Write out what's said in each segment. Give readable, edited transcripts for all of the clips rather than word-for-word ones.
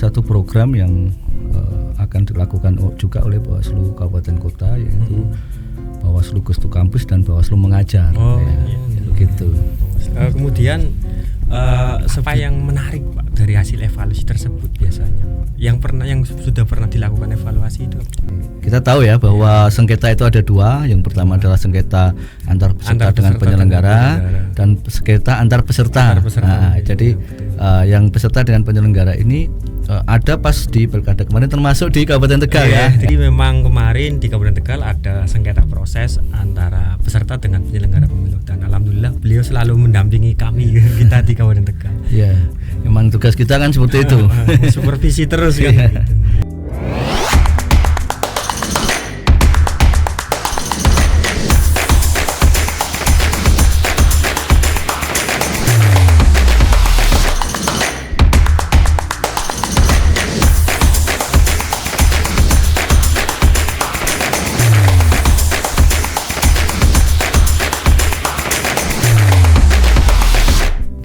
satu program yang akan dilakukan juga oleh Bawaslu Kabupaten Kota, yaitu Bawaslu Goes to Campus dan Bawaslu Mengajar. Begitu. Kemudian apa yang menarik Pak dari hasil evaluasi tersebut biasanya? Yang sudah pernah dilakukan evaluasi itu? Kita tahu ya bahwa sengketa itu ada dua. Yang pertama adalah sengketa antar peserta dengan penyelenggara dan sengketa antar peserta. Jadi yang peserta dengan penyelenggara ini ada pas di Pilkada kemarin, termasuk di Kabupaten Tegal ya. Jadi memang kemarin di Kabupaten Tegal ada sengketa proses antara peserta dengan penyelenggara pemilu, dan alhamdulillah beliau selalu mendampingi kami kita di Kabupaten Tegal. Ya, memang tugas kita kan seperti itu. Supervisi terus kan. Gitu.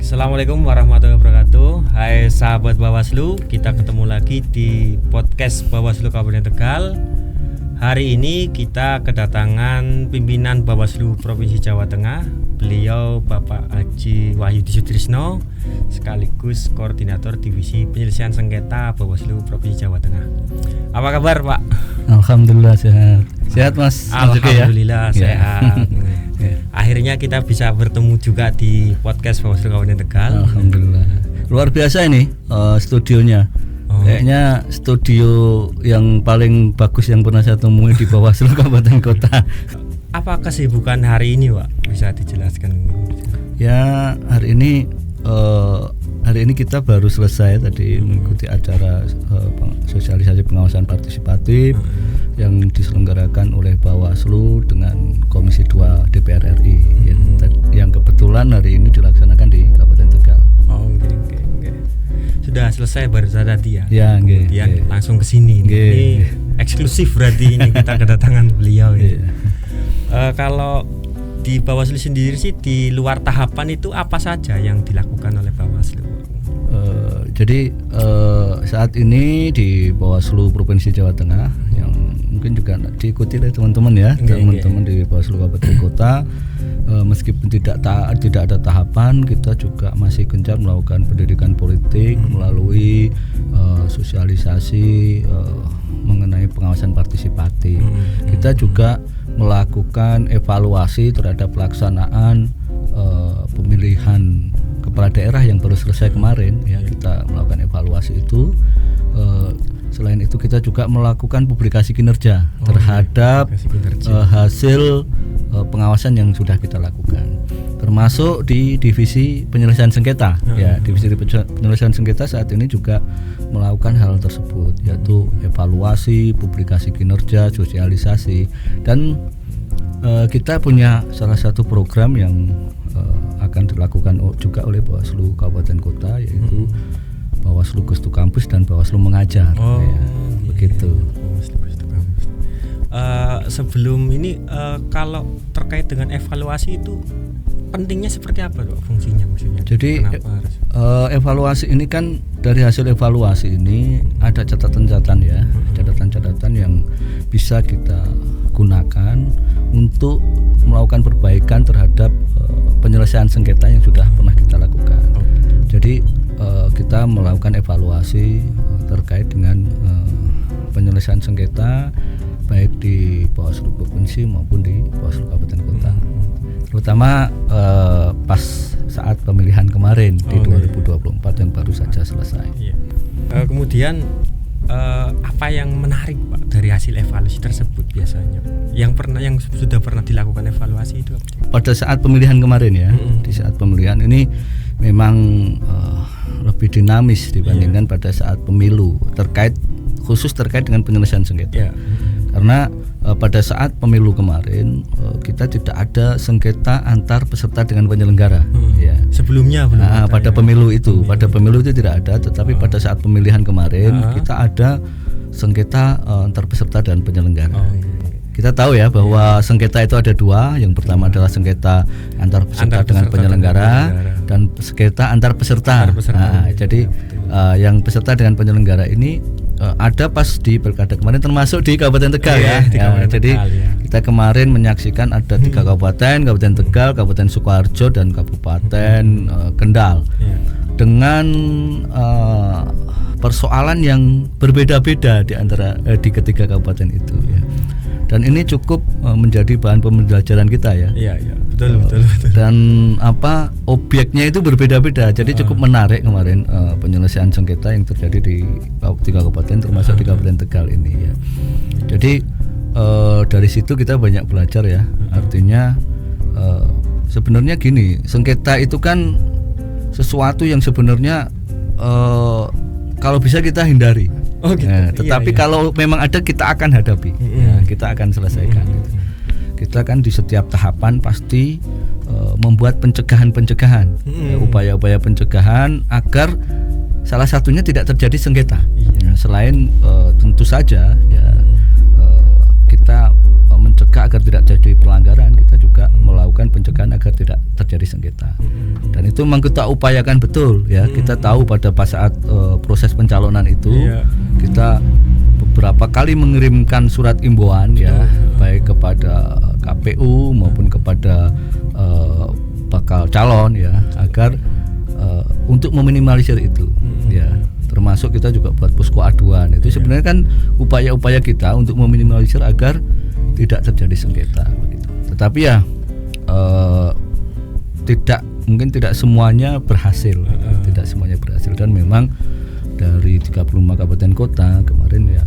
Assalamualaikum warahmatullahi wabarakatuh. Hai sahabat Bawaslu, kita ketemu lagi di podcast Bawaslu Kabupaten Tegal. Hari ini kita kedatangan pimpinan Bawaslu Provinsi Jawa Tengah. Beliau Bapak Haji Wahyudi Sutrisno, sekaligus Koordinator Divisi Penyelesaian Sengketa Bawaslu Provinsi Jawa Tengah. Apa kabar Pak? Alhamdulillah sehat. Sehat Mas? Alhamdulillah sehat. Akhirnya kita bisa bertemu juga di podcast Bawaslu Kabupaten Tegal. Alhamdulillah. Luar biasa ini studionya. Kayaknya studio yang paling bagus yang pernah saya temui di Bawaslu Kabupaten Kota. Apa kesibukan hari ini, Pak? Bisa dijelaskan? Ya, hari ini kita baru selesai tadi mengikuti acara sosialisasi pengawasan partisipatif yang diselenggarakan oleh Bawaslu dengan Komisi 2 DPR RI yang kebetulan hari ini dilaksanakan di Kabupaten Tegal. Okay. Sudah selesai baru tadi ya? Ya, kemudian langsung ke sini. Ini eksklusif berarti ini kita kedatangan beliau ini. Kalau di Bawaslu sendiri sih di luar tahapan itu apa saja yang dilakukan oleh Bawaslu? Jadi saat ini di Bawaslu Provinsi Jawa Tengah yang mungkin juga diikuti oleh teman-teman ya, teman-teman di Bawaslu Kabupaten Kota, meskipun tidak ada tahapan, kita juga masih gencar melakukan pendidikan politik melalui sosialisasi mengenai pengawasan partisipatif. Kita juga melakukan evaluasi terhadap pelaksanaan pemilihan kepala daerah yang baru selesai kemarin ya, kita melakukan evaluasi itu. Selain itu kita juga melakukan publikasi kinerja terhadap hasil pengawasan yang sudah kita lakukan, termasuk di divisi penyelesaian sengketa. Ya, divisi penyelesaian sengketa saat ini juga melakukan hal tersebut, yaitu evaluasi, publikasi kinerja, sosialisasi, dan kita punya salah satu program yang akan dilakukan juga oleh Bawaslu Kabupaten Kota, yaitu Bawaslu Goes to Campus dan Bawaslu Mengajar. Begitu. Bawaslu Goes to Campus. Sebelum ini kalau terkait dengan evaluasi itu pentingnya seperti apa dok fungsinya maksudnya? Jadi evaluasi ini kan dari hasil evaluasi ini ada catatan-catatan ya, catatan-catatan yang bisa kita gunakan untuk melakukan perbaikan terhadap penyelesaian sengketa yang sudah pernah kita lakukan. Jadi kita melakukan evaluasi terkait dengan penyelesaian sengketa baik di Bawaslu Provinsi maupun di Bawaslu Kabupaten Kota. Terutama pas saat pemilihan kemarin di 2024 yang baru saja selesai. Kemudian apa yang menarik Pak dari hasil evaluasi tersebut biasanya? Yang sudah pernah dilakukan evaluasi itu? Pada saat pemilihan kemarin ya, di saat pemilihan ini memang lebih dinamis dibandingkan pada saat pemilu, khusus terkait dengan penyelesaian sengketa. Karena pada saat pemilu kemarin kita tidak ada sengketa antar peserta dengan penyelenggara. Sebelumnya belum pada pemilu itu tidak ada, tetapi pada saat pemilihan kemarin kita ada sengketa antar peserta dan penyelenggara. Kita tahu ya bahwa sengketa itu ada dua. Yang pertama adalah sengketa antar peserta dengan penyelenggara dan sengketa antar peserta. Jadi yang peserta dengan penyelenggara ini ada pas di Pilkada kemarin, termasuk di Kabupaten Tegal jadi kita kemarin menyaksikan ada 3 kabupaten Tegal, Kabupaten Sukoharjo dan Kabupaten Kendal dengan persoalan yang berbeda-beda di antara di ketiga kabupaten itu ya. Dan ini cukup menjadi bahan pembelajaran kita ya. Iya, betul. Dan obyeknya itu berbeda-beda. Jadi cukup menarik kemarin penyelesaian sengketa yang terjadi di 3 kabupaten termasuk di Kabupaten Tegal ini ya. Jadi dari situ kita banyak belajar ya. Artinya sebenarnya gini, sengketa itu kan sesuatu yang sebenarnya kalau bisa kita hindari. Gitu. Tetapi kalau memang ada, kita akan hadapi, kita akan selesaikan. Gitu. Kita kan di setiap tahapan pasti membuat pencegahan, upaya-upaya pencegahan agar salah satunya tidak terjadi sengketa. Selain tentu saja ya kita mencegah agar tidak terjadi pelanggaran, kita juga melakukan pencegahan agar tidak terjadi sengketa. Dan itu memang kita upayakan betul ya. Kita tahu pada saat proses pencalonan itu kita beberapa kali mengirimkan surat imbauan ya, baik kepada KPU maupun kepada bakal calon ya, agar untuk meminimalisir itu ya. Termasuk kita juga buat posko aduan. Itu sebenarnya kan upaya-upaya kita untuk meminimalisir agar tidak terjadi sengketa begitu. Tetapi ya mungkin tidak semuanya berhasil. Tidak semuanya berhasil, dan memang dari 35 kabupaten kota kemarin ya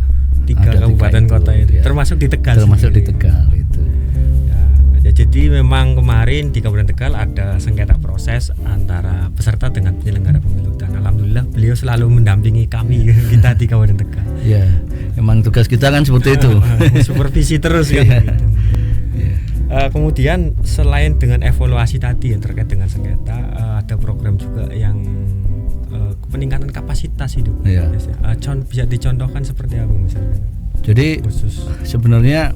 3 kabupaten kota itu ya, termasuk di Tegal. Di Tegal itu. Ya, jadi memang kemarin di Kabupaten Tegal ada sengketa proses antara peserta dengan penyelenggara pemilu, dan alhamdulillah beliau selalu mendampingi kami kita di Kabupaten Tegal. Ya, memang tugas kita kan seperti itu. Supervisi terus kan. Kemudian selain dengan evaluasi tadi yang terkait dengan sengketa, ada program juga yang peningkatan kapasitas itu. Bisa dicontohkan seperti apa misalnya? Jadi sebenarnya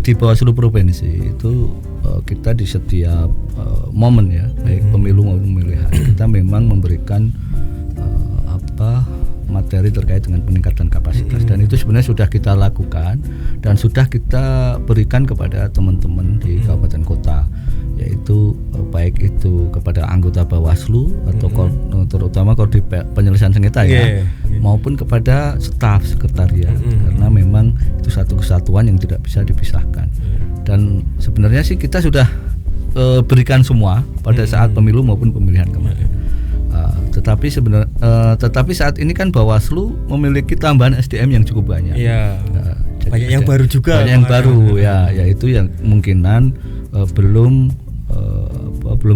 di Bawaslu Provinsi itu kita di setiap momen ya, baik pemilu maupun pemilihan, kita memang memberikan materi terkait dengan peningkatan kapasitas, dan itu sebenarnya sudah kita lakukan dan sudah kita berikan kepada teman-teman di kabupaten kota, yaitu baik itu kepada anggota Bawaslu atau terutama kalau di penyelesaian sengketa maupun kepada staf sekretariat, karena memang itu satu kesatuan yang tidak bisa dipisahkan. Dan sebenarnya sih kita sudah berikan semua pada saat pemilu maupun pemilihan kemarin. Tetapi saat ini kan Bawaslu memiliki tambahan SDM yang cukup banyak. Banyak yang baru juga. Banyak yang baru ya, yaitu yang kemungkinan belum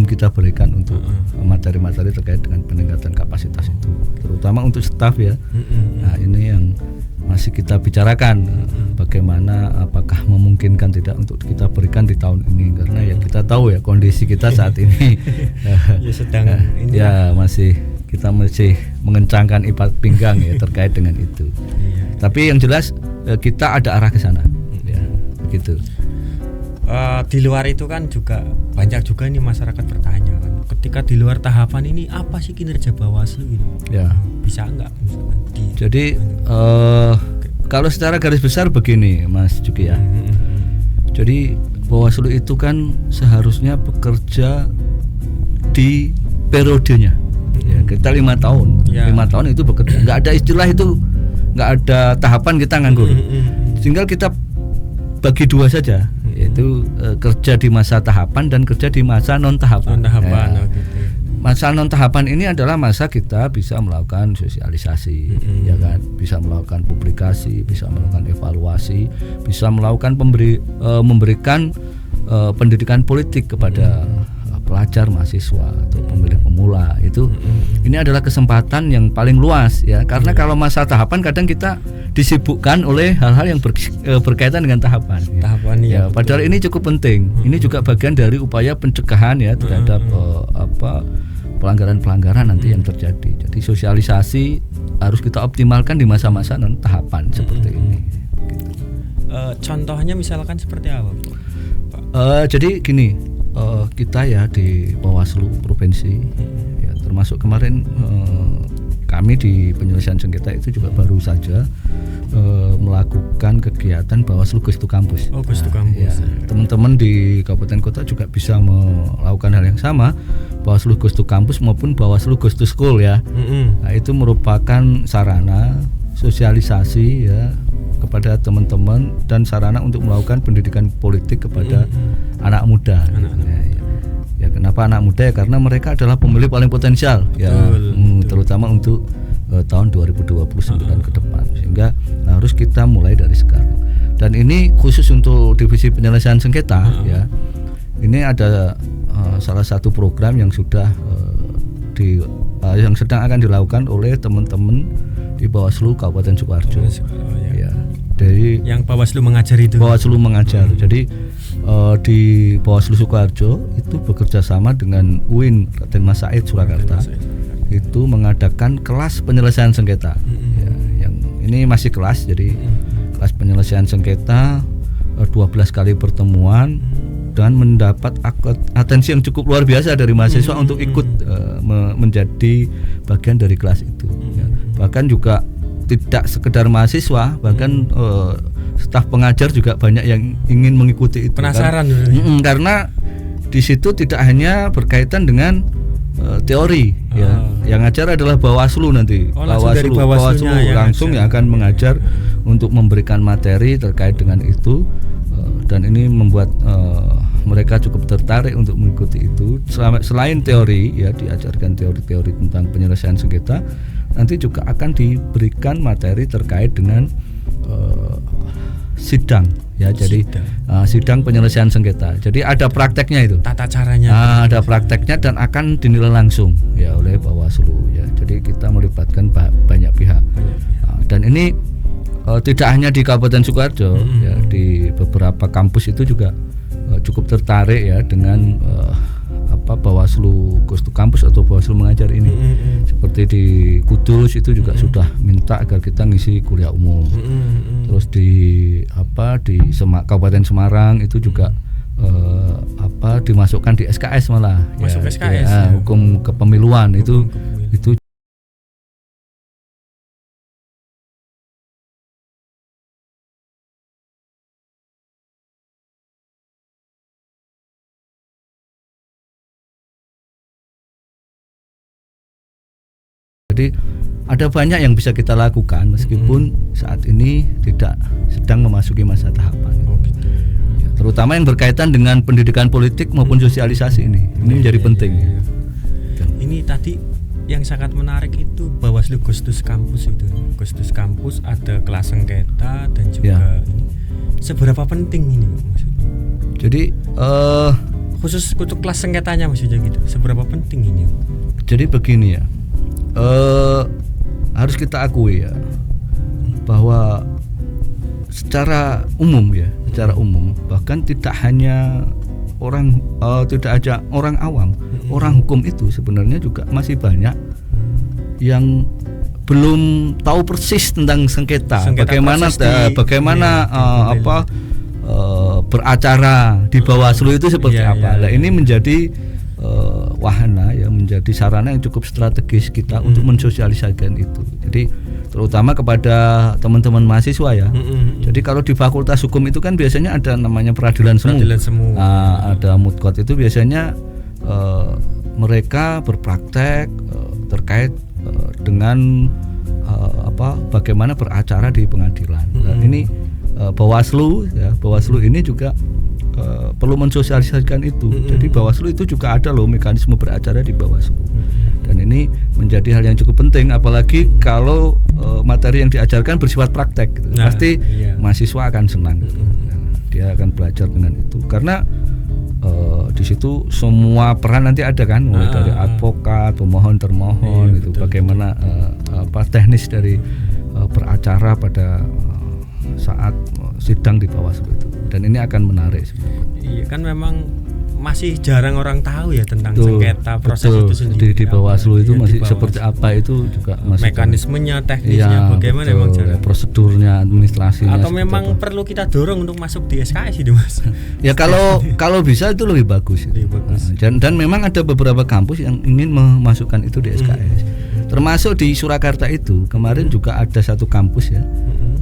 kita berikan untuk materi-materi terkait dengan peningkatan kapasitas itu, terutama untuk staf ya. Nah, ini yang masih kita bicarakan, bagaimana, apakah memungkinkan tidak untuk kita berikan di tahun ini, karena ya kita tahu ya kondisi kita saat ini kita masih mengencangkan ikat pinggang ya terkait dengan itu. Tapi yang jelas kita ada arah ke sana ya, begitu. Di luar itu kan juga banyak juga nih masyarakat bertanya kan, ketika di luar tahapan ini apa sih kinerja Bawaslu ini? Bisa nggak misalkan jadi kalau secara garis besar begini Mas Juki ya. Jadi Bawaslu itu kan seharusnya bekerja di periodenya. Kita 5 tahun. 5 tahun itu bekerja. Nggak ada istilah itu, nggak ada tahapan kita nganggur. Tinggal kita bagi 2 saja, yaitu kerja di masa tahapan dan kerja di masa non tahapan. Masa non tahapan ini adalah masa kita bisa melakukan sosialisasi, ya kan, bisa melakukan publikasi, bisa melakukan evaluasi, bisa melakukan memberikan pendidikan politik kepada pelajar, mahasiswa atau pemilih pemula. Ini adalah kesempatan yang paling luas ya, karena kalau masa tahapan kadang kita disibukkan oleh hal-hal yang berkaitan dengan tahapan ya. Padahal ini cukup penting. Ini juga bagian dari upaya pencegahan ya terhadap pelanggaran-pelanggaran nanti yang terjadi. Jadi sosialisasi harus kita optimalkan di masa-masa non tahapan seperti ini. Contohnya misalkan seperti apa, Pak? Jadi gini, kita ya di Bawaslu Provinsi ya, termasuk kemarin kami di penyelesaian sengketa itu juga baru saja melakukan kegiatan Bawaslu Goes to Campus. Oh, Goes to Campus. Teman-teman di kabupaten kota juga bisa melakukan hal yang sama, Bawaslu Goes to Campus maupun Bawaslu Goes to School ya. Nah, itu merupakan sarana sosialisasi ya kepada teman-teman dan sarana untuk melakukan pendidikan politik kepada anak muda. Ya, kenapa anak muda ya? Karena mereka adalah pemilih paling potensial ya, terutama untuk tahun 2029 ke depan. Sehingga harus kita mulai dari sekarang. Dan ini khusus untuk divisi penyelesaian sengketa ya. Ini ada salah satu program yang sudah yang sedang akan dilakukan oleh teman-teman di Bawaslu Kabupaten Sukoharjo. Ya. Dari yang Bawaslu mengajar itu. Bawaslu mengajar. Jadi di Bawaslu Sukoharjo itu bekerja sama dengan UIN Raden Mas Said Surakarta. Itu mengadakan kelas penyelesaian sengketa. Ya, yang ini masih kelas, jadi kelas penyelesaian sengketa 12 kali pertemuan dan mendapat atensi yang cukup luar biasa dari mahasiswa untuk ikut menjadi bagian dari kelas itu. Ya. Bahkan juga tidak sekedar mahasiswa, bahkan staf pengajar juga banyak yang ingin mengikuti itu. Penasaran karena di situ tidak hanya berkaitan dengan teori ya. Yang ngajar adalah Bawaslu nanti. Bawaslu langsung yang akan mengajar untuk memberikan materi terkait dengan itu, dan ini membuat mereka cukup tertarik untuk mengikuti itu. Selain teori ya, diajarkan teori-teori tentang penyelesaian sengketa, nanti juga akan diberikan materi terkait dengan sidang ya. Jadi sidang penyelesaian sengketa. Jadi ada prakteknya itu. Tata caranya. Ada prakteknya dan akan dinilai langsung ya oleh Bawaslu ya. Jadi kita melibatkan banyak pihak. Dan ini tidak hanya di Kabupaten Sukoharjo ya, di beberapa kampus itu juga cukup tertarik ya dengan Bawaslu Goes to Campus atau Bawaslu mengajar ini. Seperti di Kudus itu juga sudah minta agar kita ngisi kuliah umum. Terus di Kabupaten Semarang itu juga dimasukkan di SKS malah. Masuk ya, SKS. Ya, hukum kepemiluan itu. Jadi ada banyak yang bisa kita lakukan meskipun saat ini tidak sedang memasuki masa tahapan. Ya, terutama yang berkaitan dengan pendidikan politik maupun sosialisasi ini menjadi penting. Ini tadi yang sangat menarik itu Bawaslu Goes to Campus itu. Goes to Campus ada kelas sengketa dan juga ini. Seberapa penting ini maksudnya? Jadi khusus untuk kelas sengketanya maksudnya gitu. Seberapa penting ini? Jadi begini ya. Harus kita akui ya bahwa secara umum bahkan tidak hanya tidak aja orang awam, orang hukum itu sebenarnya juga masih banyak yang belum tahu persis tentang sengketa bagaimana beracara di Bawaslu itu seperti apa. Nah, ini menjadi wahana ya, menjadi sarana yang cukup strategis kita untuk mensosialisasikan itu. Jadi terutama kepada teman-teman mahasiswa ya. Jadi kalau di Fakultas Hukum itu kan biasanya ada namanya peradilan semu. Ada mudkot itu biasanya mereka berpraktek terkait dengan bagaimana beracara di pengadilan. Nah, ini Bawaslu ini juga perlu mensosialisasikan itu. Jadi Bawaslu itu juga ada loh mekanisme beracara di Bawaslu. Dan ini menjadi hal yang cukup penting, apalagi kalau materi yang diajarkan bersifat praktek gitu. Pasti mahasiswa akan senang gitu. Dia akan belajar dengan itu karena di situ semua peran nanti ada kan, mulai dari advokat, pemohon, termohon itu bagaimana teknis dari beracara pada saat sidang di Bawaslu itu. Dan ini akan menarik sebenarnya. Iya kan, memang masih jarang orang tahu ya tentang sengketa proses itu sendiri. Di Bawaslu itu masih seperti apa itu juga masih mekanismenya, teknisnya bagaimana memang jarang. Prosedurnya, administrasinya. Atau memang perlu kita dorong untuk masuk di SKS itu Mas. Ya kalau bisa itu lebih bagus. Dan memang ada beberapa kampus yang ingin memasukkan itu di SKS. Termasuk di Surakarta itu kemarin juga ada satu kampus ya,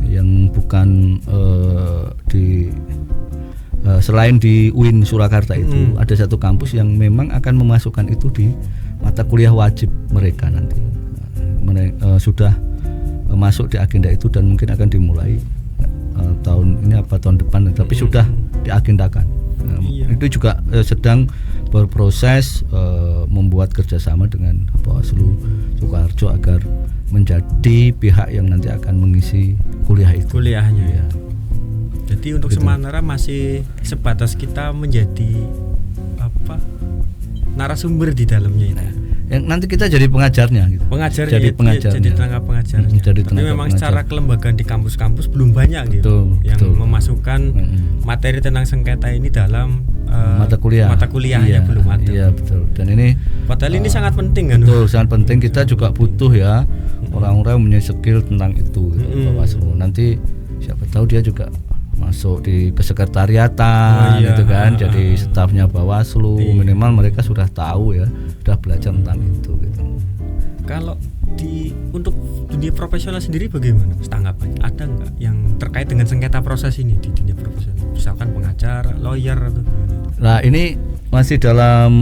yang bukan selain di UIN Surakarta itu ada satu kampus yang memang akan memasukkan itu di mata kuliah wajib mereka nanti. Sudah masuk di agenda itu dan mungkin akan dimulai tahun ini apa tahun depan, tapi sudah diagendakan. Itu juga sedang berproses membuat kerjasama dengan Bawaslu Sukoharjo agar menjadi pihak yang nanti akan mengisi kuliahnya. Ya. Jadi untuk sementara masih sebatas kita menjadi narasumber di dalamnya itu. Yang nanti kita jadi pengajarnya gitu. Jadi tenaga pengajarnya. Tapi memang secara kelembagaan di kampus-kampus belum banyak gitu yang memasukkan materi tentang sengketa ini dalam mata kuliahnya belum ada. Iya betul. Dan ini padahal ini sangat penting kan. Betul, sangat penting. Kita juga butuh ya orang-orang punya skill tentang itu gitu, Bawaslu. Nanti siapa tahu dia juga masuk di kesekretariatan gitu kan, jadi stafnya Bawaslu. Minimal mereka sudah tahu ya, sudah belajar tentang itu gitu. Kalau untuk dunia profesional sendiri bagaimana tanggapannya? Ada nggak yang terkait dengan sengketa proses ini di dunia profesional? Misalkan pengacara, lawyer atau Nah ini masih dalam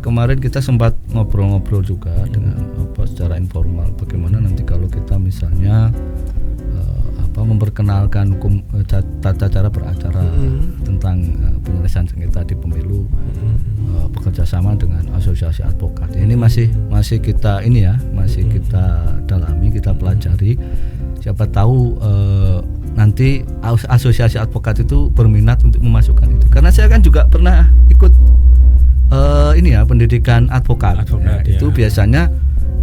kemarin kita sempat ngobrol-ngobrol juga dengan secara informal bagaimana nanti kalau kita misalnya memperkenalkan hukum tata cara beracara tentang penyelesaian sengketa di pemilu, bekerja sama dengan asosiasi advokat. Ini masih kita masih kita dalami, kita pelajari. Siapa tahu nanti asosiasi advokat itu berminat untuk memasukkan itu. Karena saya kan juga pernah ikut pendidikan advokat. Itu biasanya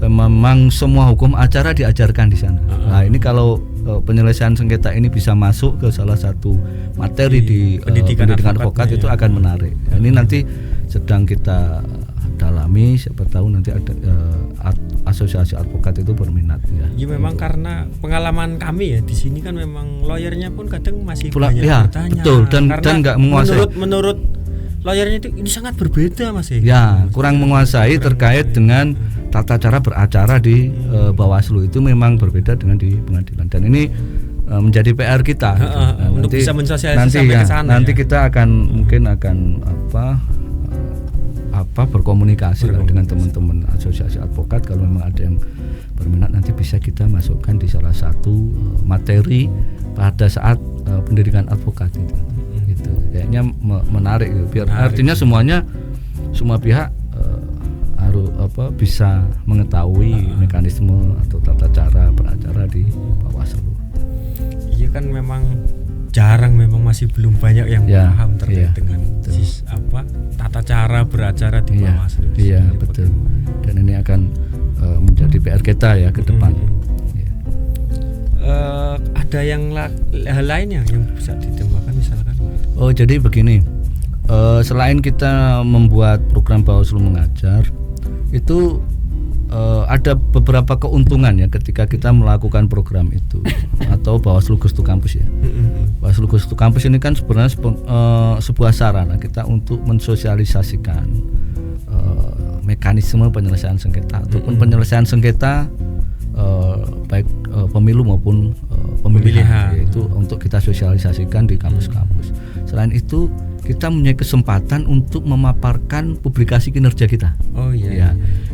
memang semua hukum acara diajarkan di sana. Nah ini kalau penyelesaian sengketa ini bisa masuk ke salah satu materi di pendidikan advokat itu akan menarik. Ini nanti sedang kita dalami, siapa tahu nanti ada asosiasi advokat itu berminat ya. Ya memang karena pengalaman kami ya di sini kan memang lawyernya pun kadang masih banyak bertanya. Betul, dan nggak menguasai. Menurut lawyernya itu ini sangat berbeda Mas ya. Ya, kurang menguasai terkait dengan tata cara beracara di Bawaslu itu memang berbeda dengan di pengadilan. Dan ini menjadi PR kita gitu. Untuk bisa mensosialisasi sampai ke sana. Nanti kita mungkin akan berkomunikasi dengan teman-teman asosiasi advokat. Kalau memang ada yang berminat nanti bisa kita masukkan di salah satu materi pada saat pendidikan advokat itu. Gitu. Kayaknya menarik gitu. Biar artinya semua pihak harus bisa mengetahui mekanisme atau tata cara beracara di Bawaslu. Iya kan memang jarang, memang masih belum banyak yang paham terkait dengan tata cara beracara di Bawaslu. Iya betul. Dan ini akan menjadi PR kita ya ke depan. Ada hal lainnya yang bisa ditambahkan misalkan? Oh jadi begini, selain kita membuat program Bawaslu Mengajar, itu ada beberapa keuntungan ya ketika kita melakukan program itu atau Bawaslu Gustu Kampus ya. Bawaslu Gustu Kampus ini kan sebenarnya sebuah sarana kita untuk mensosialisasikan mekanisme penyelesaian sengketa ataupun penyelesaian sengketa baik pemilu maupun pemilihan, yaitu untuk kita sosialisasikan di kampus-kampus. Selain itu kita mempunyai kesempatan untuk memaparkan publikasi kinerja kita.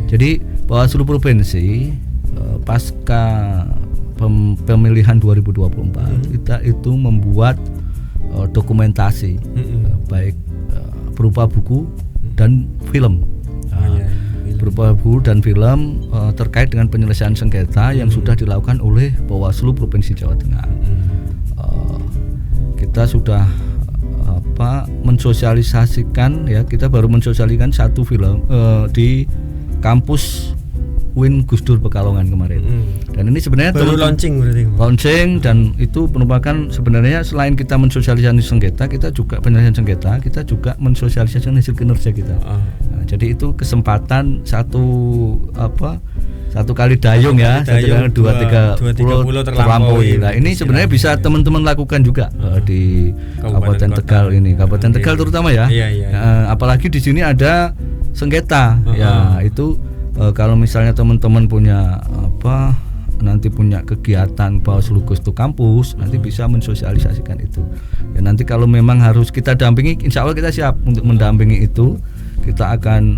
Jadi Bawaslu Provinsi pasca pemilihan 2024 kita itu membuat dokumentasi baik berupa buku dan film. Berupa buku dan film terkait dengan penyelesaian sengketa yang sudah dilakukan oleh Bawaslu Provinsi Jawa Tengah. Kita sudah mensosialisasikan ya, kita baru mensosialisasikan satu film di kampus UIN Gus Dur Pekalongan kemarin. Dan ini sebenarnya baru launching dan itu merupakan sebenarnya selain kita mensosialisasi sengketa, kita juga penyelesaian sengketa, kita juga mensosialisasikan hasil kinerja kita. Nah, jadi itu kesempatan satu kali dayung ya, dua tiga puluh terlampaui. Nah ini sebenarnya bisa teman-teman lakukan juga di Kabupaten Tegal ini, Kabupaten Tegal terutama ya. Apalagi di sini ada sengketa, ya itu kalau misalnya teman-teman punya nanti punya kegiatan Bawaslu Goes to Kampus, nanti bisa mensosialisasikan itu. Ya nanti kalau memang harus kita dampingi, insya Allah kita siap untuk mendampingi itu. Kita akan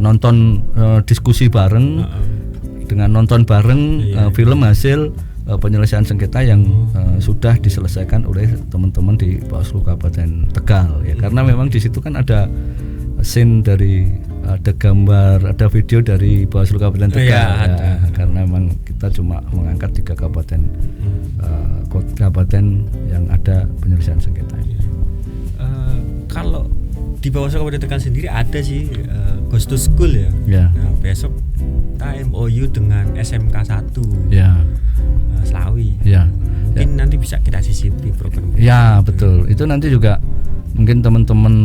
nonton diskusi bareng, dengan nonton bareng film hasil penyelesaian sengketa yang sudah diselesaikan oleh teman-teman di Bawaslu Kabupaten Tegal. Ya karena memang di situ kan ada scene ada gambar, ada video dari Bawaslu Kabupaten Tegal. Karena memang kita cuma mengangkat 3 kabupaten yang ada penyelesaian sengketa. Kalau di Bawaslu Kabupaten Tegal sendiri ada sih Goes to School ya. Nah, besok kita MOU dengan SMK 1 Slawi. Mungkin nanti bisa kita sisipi program. Ya betul. Itu nanti juga mungkin teman-teman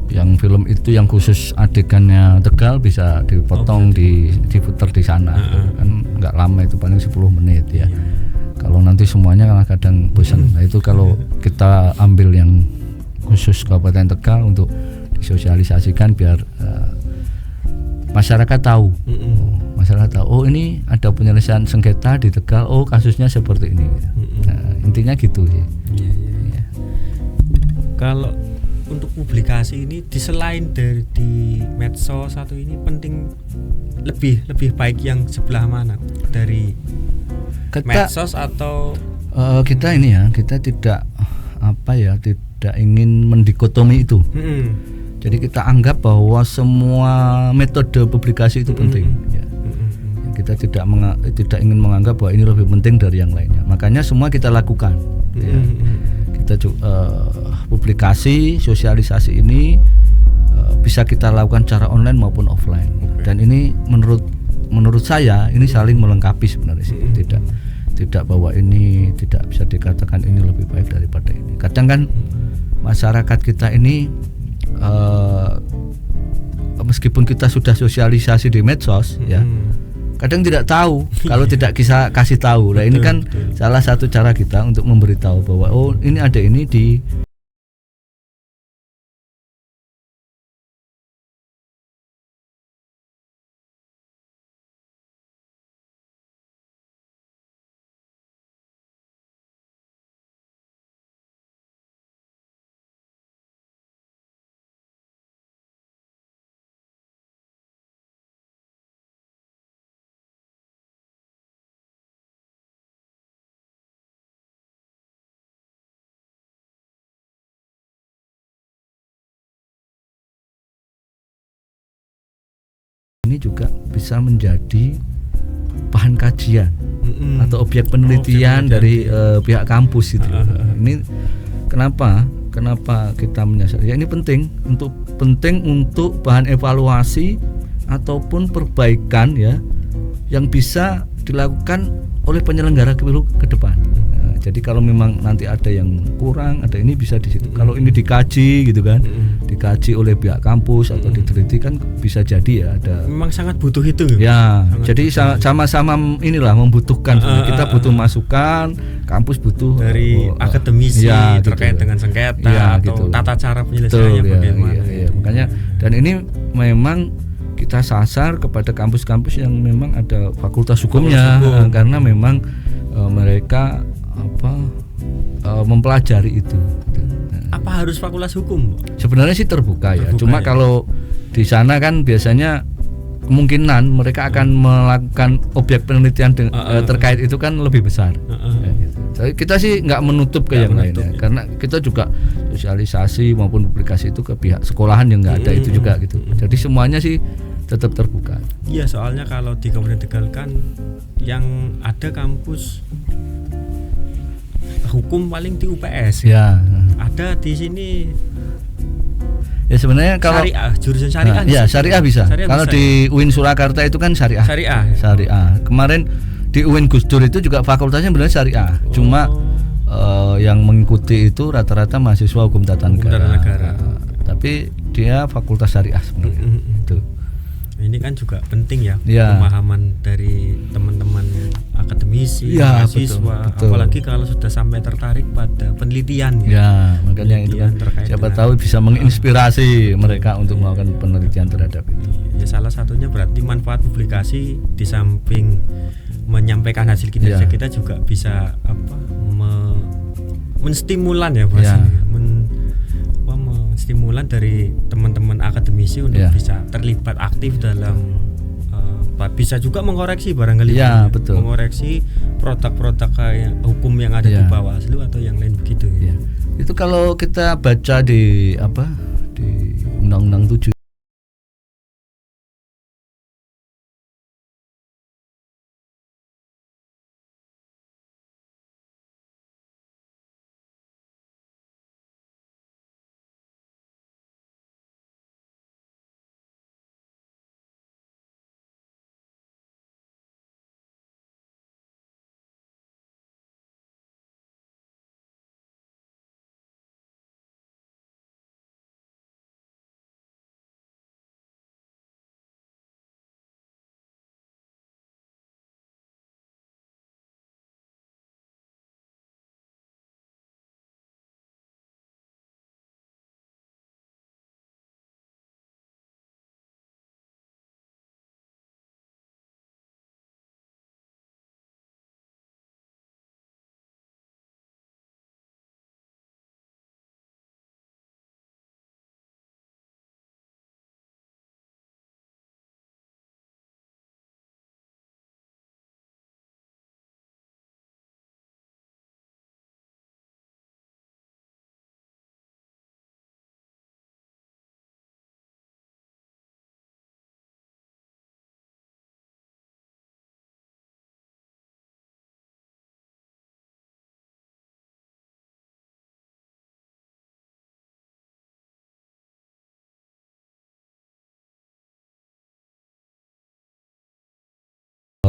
yang film itu yang khusus adegannya Tegal bisa dipotong diputar di sana. Kan nggak lama itu, paling 10 menit ya. Kalau nanti semuanya kan kadang bosan. Nah itu kalau kita ambil yang khusus Kabupaten Tegal untuk disosialisasikan biar masyarakat tahu. Masyarakat tahu, oh ini ada penyelesaian sengketa di Tegal, oh kasusnya seperti ini. Nah, intinya gitu sih. Kalau untuk publikasi ini selain dari di medsos satu ini penting, lebih baik yang sebelah mana, dari medsos atau kita ini ya, kita tidak tidak ingin mendikotomi itu. Jadi kita anggap bahwa semua metode publikasi itu penting. Kita tidak ingin menganggap bahwa ini lebih penting dari yang lainnya. Makanya semua kita lakukan. Kita publikasi, sosialisasi ini bisa kita lakukan secara online maupun offline. Dan ini menurut saya ini saling melengkapi sebenarnya sih. Tidak bahwa ini tidak bisa dikatakan ini lebih baik daripada ini. Kadang kan masyarakat kita ini meskipun kita sudah sosialisasi di medsos ya, kadang tidak tahu kalau tidak bisa kasih tahu. Nah ini kan salah satu cara kita untuk memberitahu bahwa oh ini ada ini di ini juga bisa menjadi bahan kajian atau objek penelitian dari pihak kampus itu. Ini kenapa kita menyasar? Ya ini penting untuk bahan evaluasi ataupun perbaikan ya yang bisa dilakukan oleh penyelenggara pemilu ke depan. Jadi kalau memang nanti ada yang kurang, ada ini bisa di situ. Kalau ini dikaji gitu kan, dikaji oleh pihak kampus atau diteliti kan bisa jadi ya ada. Memang sangat butuh itu. Ya, jadi sama-sama inilah membutuhkan. Kita butuh masukan, kampus butuh dari akademisi terkait dengan sengketa atau tata cara penyelesaiannya bagaimana. Makanya dan ini memang kita sasar kepada kampus-kampus yang memang ada fakultas hukumnya, karena memang mereka mempelajari itu. Apa harus fakultas hukum? Sebenarnya sih terbuka ya. Cuma kalau di sana kan biasanya kemungkinan mereka akan melakukan objek penelitian terkait itu kan lebih besar. Jadi kita sih nggak menutup ke yang lainnya, karena kita juga sosialisasi maupun publikasi itu ke pihak sekolahan yang nggak ada itu juga gitu. Jadi semuanya sih tetap terbuka. Iya, soalnya kalau di Kabupaten Tegal kan yang ada kampus hukum paling di UPS ya. Ada di sini ya sebenarnya kalau syariah, jurusan syariah. Ya syariah bisa. Kalau di UIN Surakarta itu kan syariah. Kemarin di UIN Gus Dur itu juga fakultasnya benar syariah. Cuma yang mengikuti itu rata-rata mahasiswa hukum tata negara. Tapi dia fakultas syariah sebenarnya. Itu. Ini kan juga penting ya, pemahaman dari teman-teman akademisi, mahasiswa, apalagi kalau sudah sampai tertarik pada penelitian ya. Makanya itu kan siapa tahu bisa menginspirasi mereka untuk melakukan penelitian terhadap itu. Ya salah satunya berarti manfaat publikasi di samping menyampaikan hasil kinerja kita juga bisa menstimulan ya Mas. Menstimulan dari teman-teman akademisi untuk bisa terlibat aktif dalam bisa juga mengoreksi barangkali betul. Mengoreksi produk-produk kayak hukum yang ada di Bawaslu atau yang lain begitu ya. Itu kalau kita baca di di Undang-Undang 7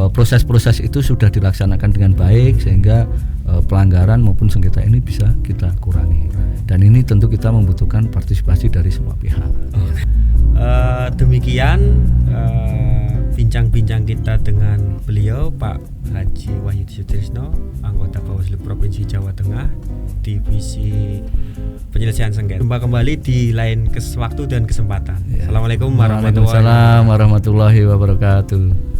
proses-proses itu sudah dilaksanakan dengan baik sehingga pelanggaran maupun sengketa ini bisa kita kurangi. Dan ini tentu kita membutuhkan partisipasi dari semua pihak. Demikian bincang-bincang kita dengan beliau Pak Haji Wahyudi Sutrisno, anggota Bawaslu Provinsi Jawa Tengah, Divisi Penyelesaian Sengketa. Jumpa kembali di lain waktu dan kesempatan. Assalamualaikum warahmatullahi wabarakatuh.